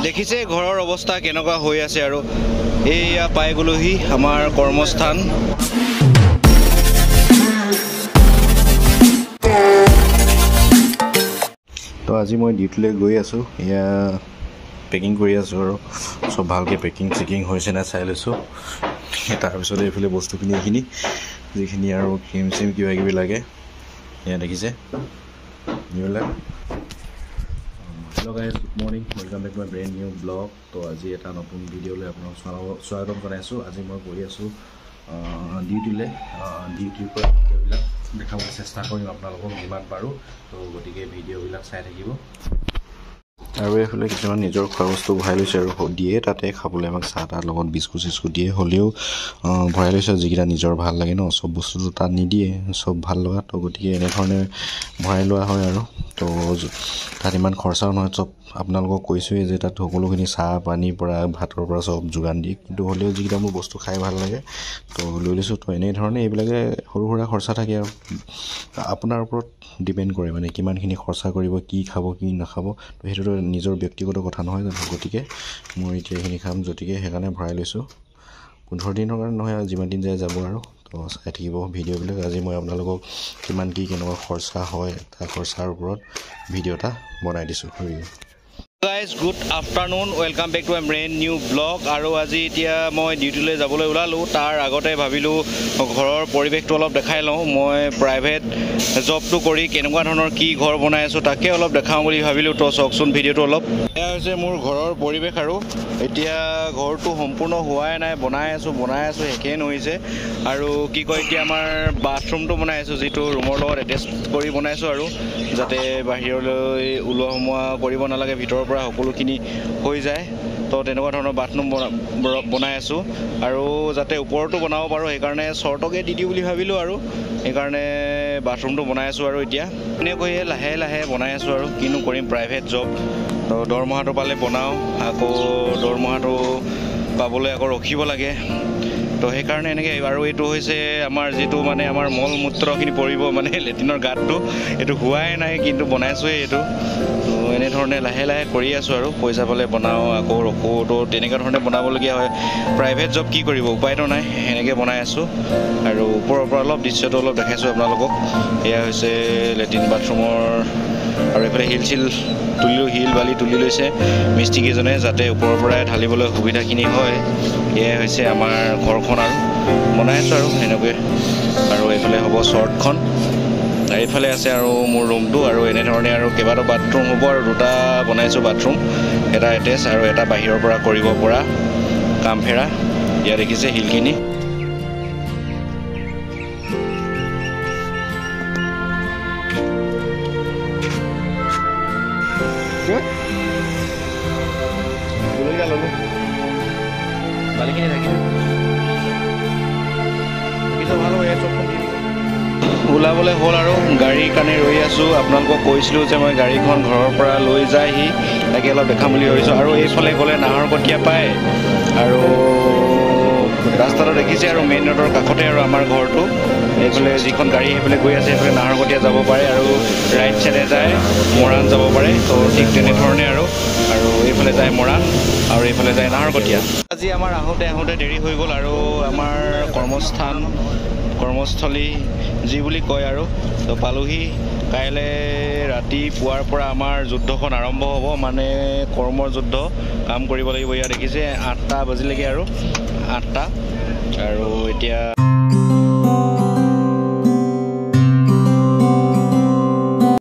দেখিছে ঘৰৰ অৱস্থা কেনেকুৱা হৈ আছে আৰু এইয়া পাই গ'লোহি আমাৰ কৰ্মস্থান। তো আজি মই ডিউটিলৈ গৈ আছোঁ। এয়া পেকিং কৰি আছোঁ আৰু চব ভালকৈ পেকিং হৈছে নাই চাই লৈছোঁ। তাৰপিছত এইফালে বস্তুখিনি এইখিনি যিখিনি আৰু ক্ৰীম চিম কিবা কিবি লাগে এয়া দেখিছে এইবিলাক। Hello' guys, good morning, welcome back to my brand new vlog. তো আজি এটা নতুন ভিডিঅ'লৈ আপোনাক স্বাগতম জনাইছোঁ। আজি মই গৈ আছোঁ ডিউটিলৈ। ডিউটিৰ পৰা ভিডিঅ'বিলাক দেখাবলৈ চেষ্টা কৰিম আপোনালোকক যিমান পাৰোঁ। তো গতিকে ভিডিঅ'বিলাক চাই থাকিব। আৰু এইফালে কিছুমান নিজৰ খোৱা বস্তু ভৰাই লৈছে আৰু দিয়ে তাতে খাবলৈ আমাক চাহ তাহ লগত বিস্কুট চিস্কুট দিয়ে, হ'লেও ভৰাই লৈছে যিকেইটা নিজৰ ভাল লাগে ন, চব বস্তুটো তাত নিদিয়ে চব ভাল লগা। তো গতিকে এনেধৰণে ভৰাই লোৱা হয় আৰু তো তাত ইমান খৰচাও নহয়। চব আপোনালোকক কৈছোঁৱেই যে তাত সকলোখিনি চাহ পানীৰ পৰা ভাতৰ পৰা চব যোগান দিয়ে, কিন্তু হ'লেও যিকেইটা মোৰ বস্তু খাই ভাল লাগে তো লৈ লৈছোঁ। তো এনেধৰণে এইবিলাকে সৰু সুৰা খৰচা থাকে আৰু আপোনাৰ ওপৰত ডিপেণ্ড কৰে মানে কিমানখিনি খৰচা কৰিব, কি খাব কি নাখাব। তো সেইটোতো নিজৰ ব্যক্তিগত কথা নহয় জানো। গতিকে মই এতিয়া এইখিনি খাম, গতিকে সেইকাৰণে ভৰাই লৈছোঁ। 15 দিনৰ কাৰণে নহয় আৰু যিমান দিন যায় যাব আৰু। তো চাই থাকিব ভিডিঅ'বিলাক। আজি মই আপোনালোকক কিমান কি কেনেকুৱা খৰচা হয় তাৰ খৰচাৰ ওপৰত ভিডিঅ' এটা বনাই দিছোঁ। Guys, good afternoon, welcome back to my brand new vlog. আৰু আজি এতিয়া মই ডিউটিলৈ যাবলৈ ওলালোঁ। তাৰ আগতে ভাবিলোঁ ঘৰৰ পৰিৱেশটো অলপ দেখাই লওঁ। মই প্ৰাইভেট জবটো কৰি কেনেকুৱা ধৰণৰ কি ঘৰ বনাই আছোঁ তাকে অলপ দেখাওঁ বুলি ভাবিলোঁ। তো চাওকচোন ভিডিঅ'টো অলপ। এয়া হৈছে মোৰ ঘৰৰ পৰিৱেশ আৰু এতিয়া ঘৰটো সম্পূৰ্ণ হোৱাই নাই, বনাই আছোঁ শেষেই নহৈছে। আৰু কি কয় এতিয়া আমাৰ বাথৰুমটো বনাই আছোঁ, যিটো ৰুমৰ লগত এটেচ কৰি বনাইছোঁ আৰু যাতে বাহিৰলৈ ওলোৱা সোমোৱা কৰিব নালাগে, ভিতৰৰ পৰা সকলোখিনি হৈ যায়। তো তেনেকুৱা ধৰণৰ বাথৰুম বনাই আছোঁ আৰু যাতে ওপৰতো বনাব পাৰোঁ সেইকাৰণে চৰ্টকে দি দিওঁ বুলি ভাবিলোঁ আৰু সেইকাৰণে বাথৰুমটো বনাই আছোঁ। আৰু এতিয়া এনেকৈয়ে লাহে লাহে বনাই আছোঁ আৰু কিনো কৰিম, প্ৰাইভেট জব। তো দৰমহাটো পালে বনাওঁ, আকৌ দৰমহাটো পাবলৈ আকৌ ৰখিব লাগে। তো সেইকাৰণে এনেকৈ। আৰু এইটো হৈছে আমাৰ যিটো মানে আমাৰ মল মূত্ৰখিনি পৰিব মানে লেট্ৰিনৰ গাঁতটো, এইটো হোৱাই নাই কিন্তু বনাইছোঁৱেই এইটো। তো এনেধৰণে লাহে লাহে কৰি আছোঁ আৰু পইচা পালে বনাওঁ আকৌ ৰখোঁ। তো তেনেকুৱা ধৰণে বনাবলগীয়া হয়। প্ৰাইভেট জব কি কৰিব, উপায়তো নাই, এনেকৈ বনাই আছোঁ। আৰু ওপৰৰ পৰা অলপ দৃশ্যটো অলপ দেখাইছোঁ আপোনালোকক। এয়া হৈছে লেট্ৰিন বাথৰুমৰ। আৰু এইফালে শিল বালি তুলি লৈছে মিস্ত্ৰীকেইজনে, যাতে ওপৰৰ পৰাই ঢালিবলৈ সুবিধাখিনি হয়। এয়াই হৈছে আমাৰ ঘৰখন আৰু বনাই আছোঁ আৰু এনেকৈ। আৰু এইফালে হ'ব চৰ্টখন, এইফালে আছে আৰু মোৰ ৰুমটো। আৰু এনেধৰণে আৰু কেইবাটাও বাথৰুম হ'ব আৰু দুটা বনাইছোঁ বাথৰুম, এটা এটেচ আৰু এটা বাহিৰৰ পৰা কৰিব পৰা কাম ফেৰা। ইয়াত দেখিছে শিলখিনি। বালিখিনি থাকিব ভাল হৈ আছে। ওলাবলৈ হ'ল আৰু গাড়ীৰ কাৰণে ৰৈ আছোঁ। আপোনালোকক কৈছিলোঁ যে মই গাড়ীখন ঘৰৰ পৰা লৈ যায়হি, তাকে অলপ দেখাম বুলি ভাবিছোঁ। আৰু এইফালে গ'লে নাহৰকটীয়া পায় আৰু ৰাস্তাটো দেখিছে আৰু মেইন ৰোডৰ কাষতে আৰু আমাৰ ঘৰটো। এইফালে যিখন গাড়ী সেইফালে গৈ আছে সেইফালে নাহৰকটীয়া যাব পাৰে, আৰু ৰাইট চাইডে যায় মৰাণ যাব পাৰে। তো ঠিক তেনেধৰণে আৰু এইফালে যায় মৰাণ আৰু এইফালে যায় নাহৰকটীয়া। আজি আমাৰ আহোঁতে দেৰি হৈ গ'ল আৰু আমাৰ কৰ্মস্থলী যি বুলি কয় আৰু তো পালোহি। কাইলৈ ৰাতিপুৱাৰ পৰা আমাৰ যুদ্ধখন আৰম্ভ হ'ব, মানে কৰ্মৰ যুদ্ধ, কাম কৰিব লাগিব। ইয়াত দেখিছে 8টা বাজিলেগৈ আৰু 8টা। আৰু এতিয়া